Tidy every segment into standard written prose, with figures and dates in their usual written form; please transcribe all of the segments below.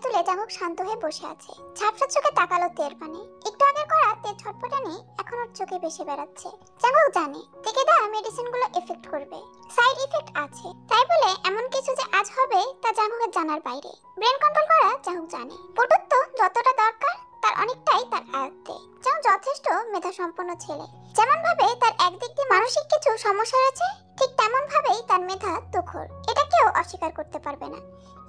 তুলে জাঙ্কুক শান্ত হয়ে বসে আছে। ঝাপসা চোখে তাকালো তের পানে। একটু আগে করা তের ছটপটানি এখন ওর চোখে ভেসে বেড়াচ্ছে। জাঙ্কুক জানে থেকে দেওয়া মেডিসিনগুলো এফেক্ট করবে, সাইড ইফেক্ট আছে, তাই বলে এমন কিছু যে আজ হবে তা জাঙ্কুকের জানার বাইরে। ব্রেন কন্ট্রোল করা জাঙ্কুক জানে। পটুত্ব যতটা দরকার তার অনেকটাই তার আয়ত্তে। জাঙ্কুক যথেষ্ট মেধা সম্পন্ন ছেলে। যেমন ভাবে তার একদিক দিয়ে মানসিক কিছু সমস্যা রয়েছে, ঠিক তেমন ভাবেই তার মেধা তুখর, এটা কেউ অস্বীকার করতে পারবে না।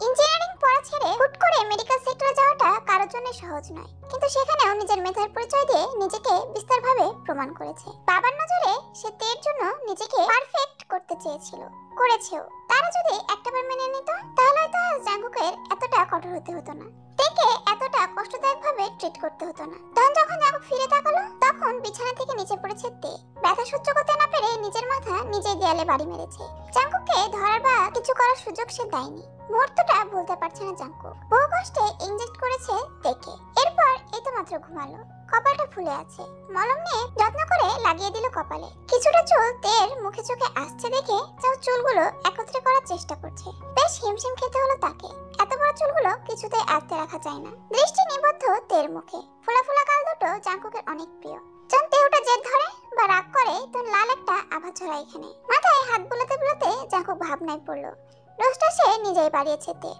ইঞ্জিনিয়ারিং পড়া ছেড়ে হুট করে মেডিকেল সেক্টরে যাওয়াটা কারোর জন্য সহজ নয়, কিন্তু সেখানেও নিজের মেধার পরিচয় দিয়ে নিজেকে বিস্তারভাবে প্রমাণ করেছে। বাবার নজরে সে তের জন্য নিজেকে পারফেক্ট করতে চেয়েছিল, করেছেও। তারা যদি একটাবার মেনে নিত তাহলে হয়তো জাঙ্কুকের এতটা কঠোর হতে হতো না, তেকে এতটা কষ্টদায়কভাবে ট্রিট করতে হতো না। তখন যখন জাঙ্কুক ফিরে তাকালো তখন বিছানা থেকে নিচে পড়েছে তে। ব্যথা সহ্য করতে না পেরে নিজের মাথা নিজেই দেয়ালে বাড়ি মেরেছে। জাঙ্কুককে ধরার বা কিছু করার সুযোগ সে দেয়নি। মুহূর্তটা ভুলতে পারছে না জাঙ্কুক। বহু কষ্টে ইনজেক্ট করেছে তেকে। এরপর এই তো মাত্র ঘুমালো, কপালটা ফুলে আছে। মলম নিয়ে যত্ন করে লাগিয়ে দিল কপালে। কিছুটা চুল তের মুখে চোখে আসছে দেখে যাও চুলগুলো একত্রে করার চেষ্টা করছে। বেশ হিমশিম খেতে হলো তাকে। এত বড় চুলগুলো কিছুতে আটকে রাখা যায় না। দৃষ্টি নিবদ্ধ তের মুখে। ফোলা ফোলা গাল দুটো জাঙ্কুকের অনেক প্রিয়। যখন তে ওটা জেদ ধরে বা রাগ করে তখন লাল একটা আভা ছড়ায় এখানে। মাথায় হাত বুলাতে বুলাতে জাঙ্কুক ভাবনায় পড়লো। রোজটা সে নিজেই বাড়িয়েছে তের,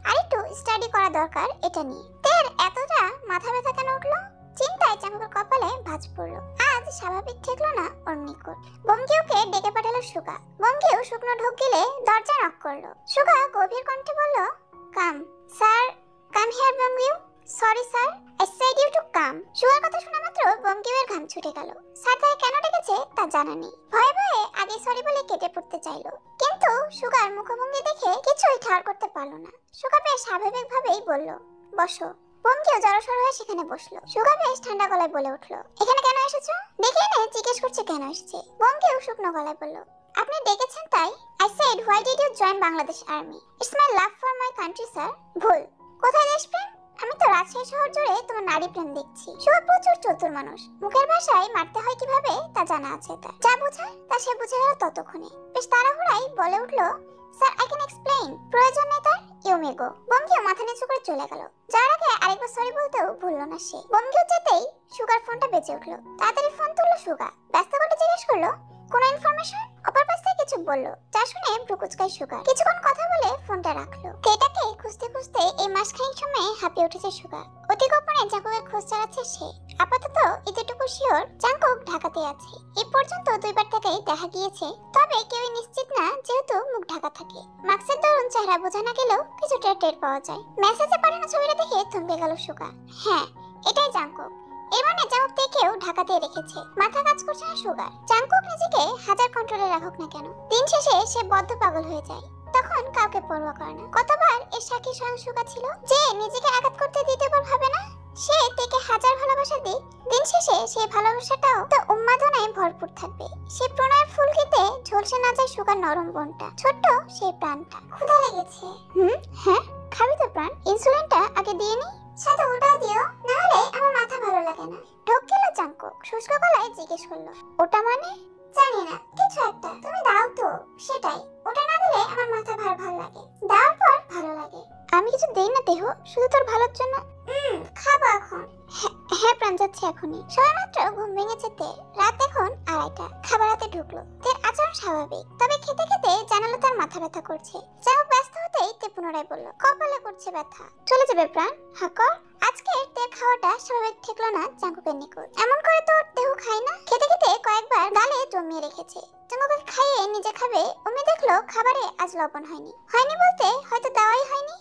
আর একটু স্টাডি করা দরকার এটা নিয়ে। তের এতটা মাথা ব্যথা কেন উঠলো? চিন্তায় জাঙ্কুকের কপালে ভাঁজ পড়লো। আজ স্বাভাবিক ঠেকলো না ওর নিকট। বঙ্গিউকে ডেকে পাঠালো সুগা। বঙ্গিউ শুকনো ঢোক গিলে দরজা নক করলো। সুগা গভীর কণ্ঠে বলল, কাম স্যার, কাম হিয়ার বঙ্গিউ। Sorry sir, I said you to come. সুগার কথা শোনা মাত্র বঙ্গিউয়ের ঘাম ছুটে গেল। স্যার তাকে কেন ডেকেছে তা জানা নেই। ভয়ে ভয়ে আগে সরি বলে কেটে পড়তে চাইলো, কিন্তু সুগার মুখভঙ্গি দেখে কিছুই ঠাড় করতে পারলো না। সুগা বেশ স্বাভাবিকভাবেই বলল, বসো। বঙ্গিউ জড়সড় হয়ে সেখানে বসলো। সুগা বেশ ঠান্ডা গলায় বলে উঠলো, এখানে কেন এসেছো? দেখে নে জিজ্ঞেস করছে কেন এসেছে। বঙ্গিউ শুকনো গলায় বলল, আপনি ডেকেছেন তাই। I said why did you join Bangladesh army? It's my love for my country sir. ভুল। কোথায় দেশপ্রেম? আমি তো রাজশাহী শহর জুড়ে তোমার নারী প্রেম দেখছি। সুগা প্রচুর চতুর মানুষ। মুখের ভাষায় মারতে হয় কিভাবে তা জানা আছে তার। যা বোঝার তা সে বুঝে গেল ততক্ষণে। বেশ তাড়াহুড়াই বলে উঠলো, স্যার আই ক্যান এক্সপ্লেইন। প্রয়োজন নেই তার, ইউ মে গো। বঙ্গিউ মাথা নিচু করে চলে গেল। যার আগে আরেকবার সরি বলতেও ভুললো না সে। বঙ্গিউ যেতেই সুগার ফোনটা বেজে উঠলো। তাড়াতাড়ি ফোন তুললো সুগা। ব্যস্ত করে জিজ্ঞেস করলো, কোনো ইনফরমেশন? অপর পাশ থেকে কিছু বললো, যা শুনে ভ্রুকুচকায় সুগা। কিছুক্ষণ কথা বলে ফোনটা রাখলো। এটাকে খুঁজতে খুঁজতে এই মাসখানেক সময়ে হাঁপিয়ে উঠেছে সুগা। অতি গোপনে জাঙ্কুকের খোঁজ চালাচ্ছে সে। আপাতত এতটুকু শিওর জাঙ্কুক ঢাকাতে আছে। এই পর্যন্ত দুইবার তাকেই দেখা গিয়েছে, তবে কেউই নিশ্চিত না যেহেতু মুখ ঢাকা থাকে। মাস্কের দরুন চেহারা বোঝা না গেলেও কিছুটা টের পাওয়া যায়। মেসেজে পাঠানো ছবিটা দেখে থমকে গেল সুগা। হ্যাঁ, এটাই জাঙ্কুক। এর মানে জাঙ্কুক কেউ ঢাকাতে রেখেছে। মাথা কাজ করছে না সুগার। জাঙ্কুক নিজেকে হাজার কন্ট্রোলে রাখুক না কেন, দিন শেষে সে বদ্ধ পাগল হয়ে যায়। তখন কাউকে পরোয়া করে না। কতবার এর সাক্ষী স্বয়ং সুগা ছিল, যে নিজেকে আঘাত করতে দ্বিতীয়বার ভাবে না। সে তেকে হাজার ভালোবাসা দিক, দিন শেষে সেই ভালোবাসাটাও তো উন্মাদনায় ভরপুর থাকবে। সে প্রণয়ের ফুলকিতে ঝলসে না যায় সুগার নরম বনটা, ছোট্ট সেই প্রাণটা। ক্ষুধা লেগেছে। হ্যাঁ, খাবি তো প্রাণ? ইনসুলিনটা আগে দিয়ে নি, সাথে ওটাও দিও, না হলে আমার মাথা ভালো লাগে না। ঢোক গেল জাঙ্কুক। শুষ্ক গলায় জিজ্ঞেস করলো, ওটা মানে? জানি না, কিছু একটা। তুমি দাও তো। সেটাই, ওটা না দিলে আমার মাথা ভার লাগে। দেওয়ার পর ভালো লাগে। আমি কিছু দেই না দেহ, শুধু তোর ভালোর জন্য। খাবো এখন। হ্যাঁ প্রাণ, যাচ্ছে এখনই। সবাই মাত্র ঘুম ভেঙেছে তের। রাত এখন 2:30। খাবার হাতে ঢুকলো। তের আচরণ স্বাভাবিক, তবে খেতে খেতে জানালো তার মাথা ব্যথা করছে। যাও ব্যস্ত হতেই তে পুনরায় বলল, কপালে করছে ব্যথা। চলে যাবে প্রাণ, হাকর। আজকে তের খাওয়াটা স্বাভাবিক ঠেকলো না জাঙ্কুকের নিকট। এমন করে তো দেহ খায় না। খেতে খেতে কয়েকবার গালে জমিয়ে রেখেছে। জাঙ্কুকে খাইয়ে নিজে খাবে, অমনি দেখলো খাবারে আজ লবণ হয়নি। হয়নি বলতে হয়তো দেওয়াই হয়নি।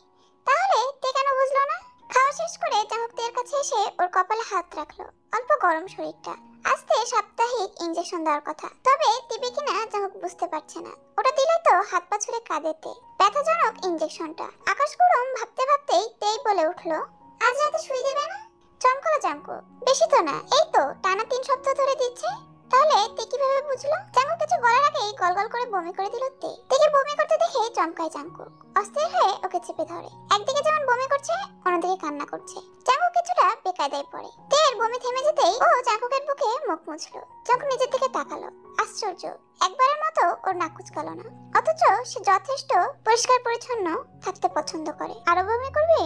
তাহলে তে কেন বুঝলো না? খাওয়া শেষ করে জাঙ্কুক তের কাছে এসে ওর কপালে হাত রাখলো। অল্প গরম শরীরটা। আজকে সাপ্তাহিক ইনজেকশন দেওয়ার কথা, তবে দিবে কিনা জাঙ্কুক বুঝতে পারছে না। ওটা দিলে তো হাত পা ছুড়ে কাঁদেতে। ব্যথাজনক ইনজেকশনটা। আকাশ গরম ভাবতে ভাবতেই তেই বলে উঠলো, আজ রাতে শুই দেবে না? চমকালো জাঙ্কুক। বেশি তো না, এই তো টানা 3 সপ্তাহ ধরে দিচ্ছে। তাহলে তে কিভাবে বুঝলো? জাঙ্কুক কিছু বলার আগেই গলগল করে বমি করে দিল তে। তেকে বমি করতে দেখে চমকায় জাঙ্কুক। অস্থির হয়ে ওকে চেপে ধরে। একদিকে যেমন বমি করছে, অন্যদিকে কান্না করছে। জাঙ্কুক কিছুটা বেকায়দায় পড়ে। তের বমি থেমে যেতেই ও জাঙ্কুকের বুকে মুখ মুছলো। জাঙ্কুক নিজের দিকে তাকালো। আশ্চর্য, একবারের মতো ওর নাক কুচকালো না। অথচ সে যথেষ্ট পরিষ্কার পরিচ্ছন্ন থাকতে পছন্দ করে। আরো বমি করবে?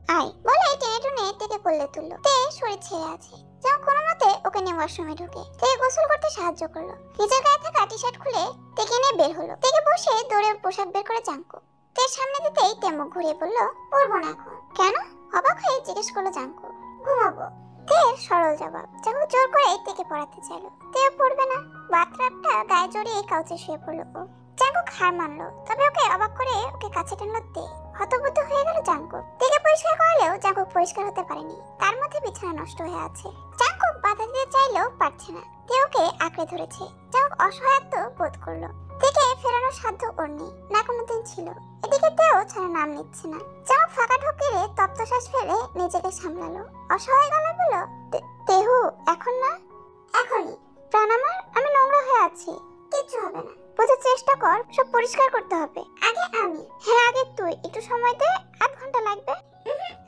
আয় বলে টেনে টুনে তেকে কোলে তুললো। তে শরীর ছেড়ে আছে, যেমন কোনো মতে ওকে নিয়ে ওয়াশরুমে ঢুকে তে গোসল করতে সাহায্য করলো। নিজের গায়ে থাকা টি শার্ট খুলে তেকে নিয়ে বের হলো। তেকে বসে দৌড়ে পোশাক বের করে জাঙ্কু তের সামনে দিতেই তে মুখ ঘুরিয়ে বলল, পরবো না এখন। কেন? অবাক হয়ে জিজ্ঞেস করলো জাঙ্কু। ঘুমাবো। তের সরল জবাব। জাঙ্কু জোর করে তেকে পড়াতে চাইলো, তেও পড়বে না। বাথরাবটা গায়ে জড়িয়ে কাউচে শুয়ে পড়লো ও। জাঙ্কুক হার মানলো, তবে ওকে অবাক করে ওকে কাছে টানলো তে। হতবুদ্ধ হয়ে গেল জাঙ্কুক। তেকে পরিষ্কার করলেও জাঙ্কুক পরিষ্কার হতে পারেনি, তার মধ্যে বিছানা নষ্ট হয়ে আছে। জাঙ্কুক বাধা দিতে চাইলেও পারছে না, তে ওকে আঁকড়ে ধরেছে। জাঙ্কুক অসহায়ত্ব বোধ করলো। তেকে ফেরানোর সাধ্য ওর নেই, না কোনোদিন ছিল। এদিকে তেও ছাড়া নাম নিচ্ছে না। জাঙ্কুক ফাঁকা ঢোকিয়ে তপ্ত শ্বাস ফেলে নিজেকে সামলালো। অসহায় গলায় বলল, তেহু এখন না? এখনই। প্রাণ আমার, আমি নোংরা হয়ে আছি। কিচ্ছু হবে না, বোঝার চেষ্টা কর, সব পরিষ্কার করতে হবে। আগে আমি। হ্যাঁ আগে তুই, একটু সময় দে, 8 ঘন্টা লাগবে।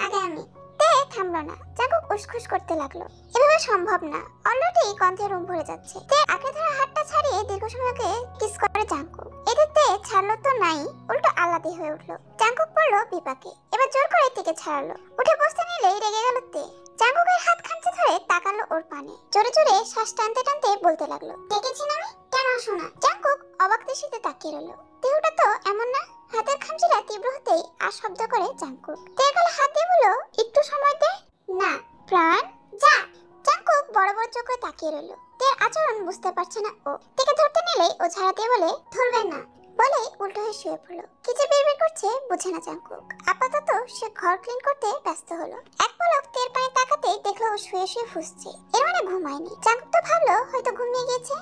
আগে আমি। তে থামলো না, জাঙ্কুক উসখুস করতে লাগলো। এভাবে সম্ভব না, অলরেডি গন্ধে রুম ভরে যাচ্ছে। তে আঁকড়ে ধরা হাতটা ছাড়িয়ে দীর্ঘ সময়কে কিস করে জাঙ্কুক। এতে ছাড়লো তো নাই, উল্টো আলাদা হয়ে উঠলো। জাঙ্কুক পড়লো বিপাকে, এবার জোর করে তেকে ছাড়লো। উঠে বসতে নিলেই রেগে গেল তে। জাঙ্কুকের হাত খামচে ধরে তাকালো ওর পানে, জোরে জোরে শ্বাস টানতে টানতে বলতে লাগলো, ডেকেছেন আমি? কেন আসো না? জাঙ্কুক অবাক দৃষ্টিতে তাকিয়ে রইল। দেহটা তো এমন না। হাতের খামচিটা তীব্র হতেই আর শব্দ করে জাঙ্কুক। তের গালে হাত দিয়ে বলল, একটু সময় দে। না। প্রাণ যা। জাঙ্কুক বড় বড় চোখ করে তাকিয়ে রইল। তের আচরণ বুঝতে পারছে না ও। তেকে ধরতে নিলেই ও ঝাড়া দিয়ে বলে, ধরবেন না বলে উল্টো হয়ে শুয়ে পড়লো। কি যে বিড়বিড় করছে বুঝে না জাঙ্কুক। আপাতত সে ঘর ক্লিন করতে ব্যস্ত হলো। এক পলক তের পানে তাকাতেই দেখলো ও শুয়ে শুয়ে ফুঁসছে। এর মানে ঘুমায়নি। জাঙ্কুক তো ভাবলো হয়তো ঘুমিয়ে গেছে।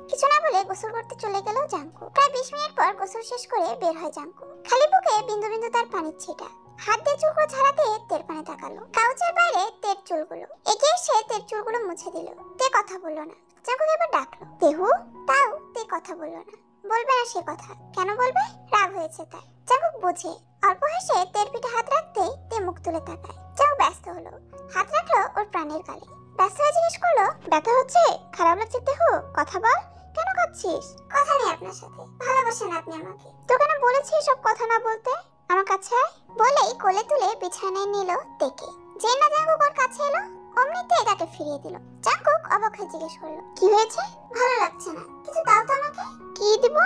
কিছু না বলে গোসল করতে চলে গেল জাঙ্কুক। প্রায় 20 মিনিট পর গোসল শেষ করে বের হয় জাঙ্কুক। খালি বুকে বিন্দু বিন্দু তার পানির ছিটা। হাত দিয়ে চুলগুলো ছাড়াতে তের পানে তাকালো। কাউচের বাইরে তের চুলগুলো। এগিয়ে এসে তের চুলগুলো মুছে দিল। তে কথা বললো না। জাঙ্কুক এবার ডাকলো, তেহু। তাও তে কথা বললো না। বলবে না সে কথা। কেন বলবে? রাগ হয়েছে তার। জাঙ্কুক বুঝে। অল্প হেসে তের পিঠে হাত রাখতেই তে মুখ তুলে তাকায়। জাঙ্কুক ব্যস্ত হলো। হাত রাখলো ওর প্রাণের গালে। ব্যস্ত হয়ে জিজ্ঞেস করলো, ব্যথা হচ্ছে? খারাপ লাগছে তেহু? কথা বল। কেন কাঁদছিস? কথা নেই আপনার সাথে। ভালোবাসেন আপনি আমাকে। তো কেন বলেছিস সব কথা না বলতে? আমার কাছে আয় বলেই কোলে তুলে বিছানায় নিল তেকে। যে না জাঙ্কুক ওর কাছে এলো, অমনিতে তাকে ফিরিয়ে দিল। জাঙ্কুক অবাক হয়ে জিজ্ঞেস করলো, কি হয়েছে? ভালো লাগছে না। কিছু দাও তো আমাকে। কি দিব?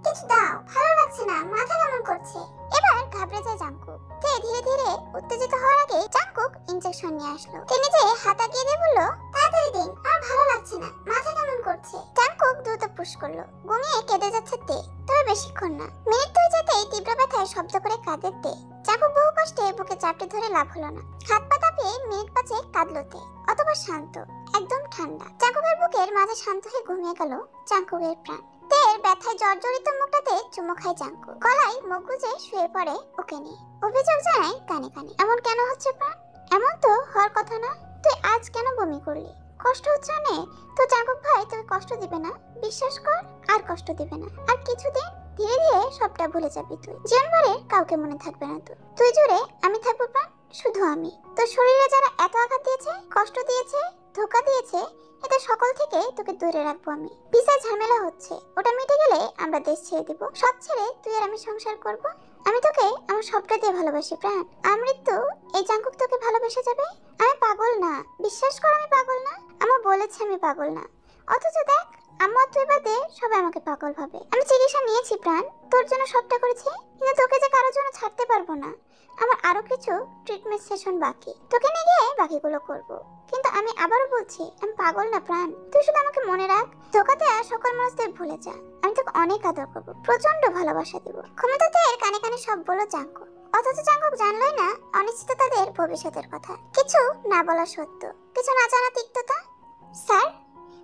কিছু দাও। ভালো লাগছে না, মাথা কেমন করছে। এবার ঘাবড়ে যায় জাঙ্কুক। তে ধীরে ধীরে উত্তেজিত হওয়ার আগে জাঙ্কুক ইনজেকশন নিয়ে আসলো। তে নিজে হাত আগিয়ে দিয়ে বলল, তাড়াতাড়ি দিন, আর ভালো লাগছে না, মাথা কেমন করছে। জাঙ্কুক দ্রুত পুশ করলো। ঘুমিয়ে কেঁদে যাচ্ছে তে, তবে বেশিক্ষণ না। মিনিট 2 যেতেই তীব্র ব্যথায় শব্দ করে কাঁদে তে। জাঙ্কুক বহু কষ্টে বুকে চাপটে ধরে লাভ হলো না। হাত পা দাপিয়ে মিনিট 5 কাঁদলো তে, অতঃপর শান্ত, একদম ঠান্ডা। জাঙ্কুকের বুকের মাঝে শান্ত হয়ে ঘুমিয়ে গেল জাঙ্কুকের প্রাণ। তের ব্যথায় জর্জরিত মুখটাতে চুমু খায় জাঙ্কুক। গলায় মুখ গুজে শুয়ে পড়ে ওকে নিয়ে। অভিযোগ জানায় কানে কানে, এমন কেন হচ্ছে প্রাণ? এমন তো হওয়ার কথা না। তুই আজ কেন বমি করলি? কষ্ট হচ্ছে অনেক? তো জাঙ্কুক ভাই তোকে কষ্ট দিবে না, বিশ্বাস কর, আর কষ্ট দিবে না। আর কিছুদিন ধীরে ধীরে সবটা ভুলে যাবি তুই। জীবনভরে কাউকে মনে থাকবে না তোর। তুই জুড়ে আমি থাকবো প্রাণ, শুধু আমি। তোর শরীরে যারা এত আঘাত দিয়েছে, কষ্ট দিয়েছে, ধোকা দিয়েছে, এদের সকল থেকে তোকে দূরে রাখবো আমি। ভিসা ঝামেলা হচ্ছে, ওটা মিটে গেলে আমরা দেশ ছেড়ে দিব। সব ছেড়ে তুই আর আমি সংসার করব। আমি তোকে আমার সবটা দিয়ে ভালোবাসি প্রাণ। আমৃত্যু এই জাঙ্কুক তোকে ভালোবেসে যাবে। আমি পাগল না, বিশ্বাস কর আমি পাগল না। আমার বলেছে আমি পাগল না, অথচ দেখ আমার তুই বাদে সবাই আমাকে পাগল ভাবে। আমি চিকিৎসা নিয়েছি প্রাণ, তোর জন্য সবটা করেছি, কিন্তু তোকে যে কারোর জন্য ছাড়তে পারবো না। আমার আরো কিছু ট্রিটমেন্ট সেশন বাকি, তোকে নিয়ে গিয়ে বাকিগুলো করবো। কিন্তু আমি আবারও বলছি আমি পাগল না প্রাণ। তুই শুধু আমাকে মনে রাখ, ধোকা দেয়া সকল মানুষদের ভুলে যা। আমি তোকে অনেক আদর করবো, প্রচন্ড ভালোবাসা দিব। ক্ষমতাদের কানে কানে সব বলো জাঙ্কুক। অথচ জাঙ্কুক জানলই না অনিশ্চিততাদের ভবিষ্যতের কথা। কিছু না বলা সত্য, কিছু না জানা তিক্ততা। স্যার,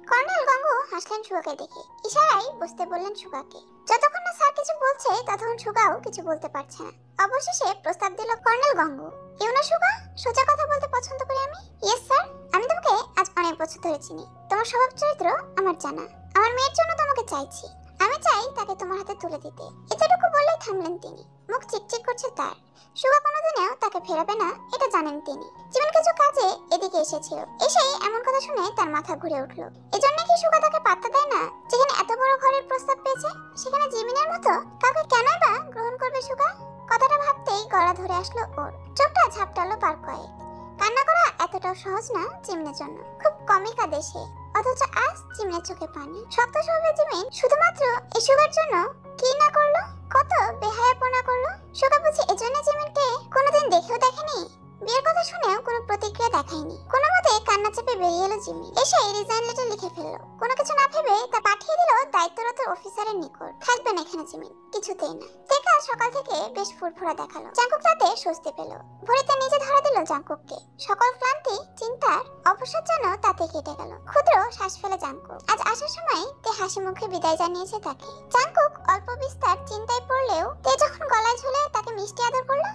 কর্নেল গঙ্গু হাসলেন সুগাকে দেখে। ইশারায় বুঝতে বললেন সুগাকে। যতক্ষণ না স্যার কিছু বলছে ততক্ষণ সুগাও কিছু বলতে পারছে না। অবশেষে প্রস্তাব দিল কর্নেল গঙ্গু, ইউনা সুগা, সোজা কথা বলতে পছন্দ করি আমি। ইয়েস স্যার, আমি তোমাকে আজ অনেক বছর ধরে চিনি। তোমার স্বভাব চরিত্র আমার জানা। আমার মেয়ের জন্য তোমাকে চাইছি। আমি চাই তাকে তোমার হাতে তুলে দিতে। এতটুকু বললেই থামলেন তিনি। মুখ চিকচিক করছে তার। সুগা কোনোদিনও তাকে ফেরাবে না, এটা জানেন তিনি। জীবন কিছু কাজে এদিকে এসেছিল, এসেই এমন কথা শুনে তার মাথা ঘুরে উঠল। এজন্য কি সুগা তাকে পাত্তা দেয় না? যেখানে এত বড় ঘরের প্রস্তাব পেয়েছে, সেখানে জিমিনের মতো কাউকে কেনই বা গ্রহণ করবে সুগা? কথাটা ভাবতেই গলা ধরে আসলো ওর। চোখটা ঝাপটালো পার কয়েক। কান্না করা এতটাও সহজ না জিমিনের জন্য, খুব কমই কাঁদে সে, অথচ আজ জিমিনের চোখে পানি। শক্ত স্বভাবের জিমিন শুধুমাত্র এসবের জন্য কি না করলো, কত বেহায়াপনা করলো। সুগা বুঝি এজন্য জিমিনকে কোনোদিন দেখেও দেখেনি, বিয়ের কথা শুনেও কোনো প্রতিক্রিয়া দেখায়নি। কোনো মতে কান্না চেপে বেরিয়ে এলো জিমিন, এসে রিজাইন লেটার লিখে ফেললো। কোনো কিছু না ভেবে তা পাঠিয়ে দিল দায়িত্বরত অফিসারের নিকট। থাকবেন এখানে জিমিন, কিছুতেই না। টেকা সকাল থেকে বেশ ফুরফুরা দেখালো। জাঙ্কুক রাতে স্বস্তি পেল, ভোরেতে নিজে ধরা দিল জাঙ্কুককে। সকল ক্লান্তি চিন্তার অবসাদ যেন তাতে কেটে গেল। ক্ষুদ্র শ্বাস ফেলে জাঙ্কুক। আজ আসার সময় তে হাসি মুখে বিদায় জানিয়েছে তাকে। জাঙ্কুক অল্প বিস্তার চিন্তায় পড়লেও তে যখন গলায় ঝুলে তাকে মিষ্টি আদর করলো,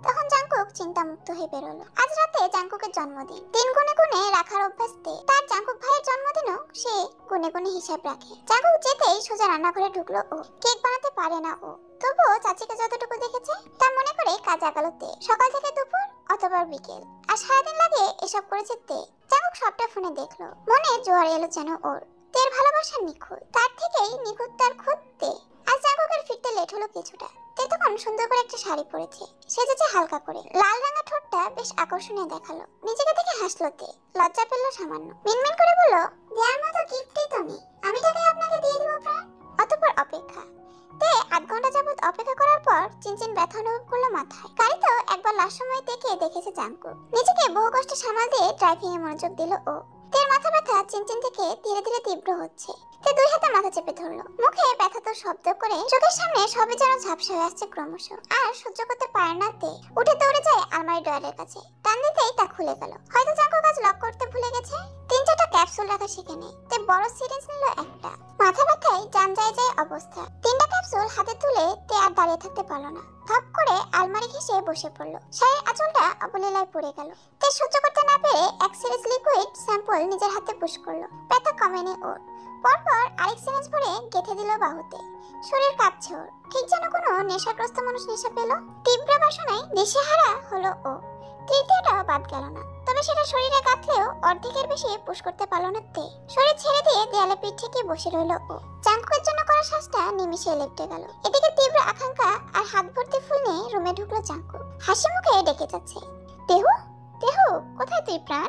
তখন জাঙ্কুক চিন্তামুক্ত হয়ে বেরোলো। আজ রাতে জাঙ্কুকের জন্মদিন। দিন গুনে গুনে রাখার অভ্যাস তার। জাঙ্কুক ভাইয়ের জন্মদিনও সে গুনে গুনে হিসাব রাখে। জাঙ্কুক যেতেই সোজা রান্নাঘরে ঢুকলো ও। কেক বানাতে পারে না ও, তবুও চাচিকে যতটুকু দেখেছে তা মনে করে কাজ আগালো তে। সকাল থেকে দুপুর অথবা বিকেল, আর সারাদিন লাগে এসব করেছে তে। জাঙ্কুক সবটা ফোনে দেখলো, মনে জোয়ার এলো যেন ওর। তের ভালোবাসার নিখুঁত, তার থেকেই নিখুঁত তার খুঁত তে। আজ জাঙ্কুকের ফিরতে লেট হলো কিছুটা। তে তখন সুন্দর করে একটা শাড়ি পরেছে, সেজেছে হালকা করে। লাল রঙের ঠোঁটটা বেশ আকর্ষণীয় দেখালো। নিজেকে দেখে হাসলো তে, লজ্জা পেল সামান্য। মিনমিন করে বলল, দেয়ার মতো গিফটই তো নেই, আমি টাকা আপনাকে দিয়ে দেবো প্রাণ। অতঃপর অপেক্ষা। তে 8 ঘন্টা যাবত অপেক্ষা করার পর চিনচিন ব্যথা অনুভব করলো মাথায়। গাড়িতেও একবার লাস্ট সময় দেখে দেখেছে জাঙ্কুক। নিজেকে বহু কষ্টে সামাল দিয়ে ড্রাইভিং এ মনোযোগ দিল ও। তের মাথা ব্যথা চিনচিন থেকে ধীরে ধীরে তীব্র হচ্ছে। তে 2 হাতে মাথা চেপে ধরলো, মুখে ব্যথা তো শব্দ করে চোখের সামনে সবই যেন ঝাপসা হয়ে আসছে ক্রমশ। আর সহ্য করতে পারে না তে, উঠে দৌড়ে যায় আলমারি ড্রয়ারের কাছে। টান দিতেই তা খুলে গেল। হয়তো জাঙ্কুক কাজ লক করতে ভুলে গেছে। 3-4টা ক্যাপসুল রাখা সেখানে। তে বড় সিরিঞ্জ নিল একটা। মাথা ব্যথায় জান যায় যায় অবস্থা। 3টা ক্যাপসুল হাতে তুলে তে আর দাঁড়িয়ে থাকতে পারলো না। ধপ করে আলমারি ঘেঁষে বসে পড়লো। শাড়ির আঁচলটা অবলীলায় পড়ে গেল। তে সহ্য করতে না পেরে এক সিরিজ লিকুইড স্যাম্পল নিজের হাতে পুশ করলো। ব্যথা কমেনি ওর। পরপর আরেক সিরিঞ্জ ভরে গেঁথে দিল বাহুতে। শরীর কাঁপছে ওর, ঠিক যেন কোনো নেশাগ্রস্ত মানুষ নেশা পেল। তীব্র বাসনায় দিশেহারা হলো ও। তৃতীয়টাও বাদ গেল না, তবে সেটা শরীরে গাঁথলেও অর্ধেকের বেশি পুশ করতে পারলো না তে। শরীর ছেড়ে দিয়ে দেয়ালে পিঠ থেকে বসে রইল ও। জাঙ্কুকের জন্য করা শ্বাসটা নিমিষে লেপটে গেল। এদিকে তীব্র আকাঙ্ক্ষা আর হাত ভর্তি ফুল নিয়ে রুমে ঢুকলো জাঙ্কুক। হাসি মুখে ডেকে যাচ্ছে, দেহু দেহু, কোথায় তুই প্রাণ?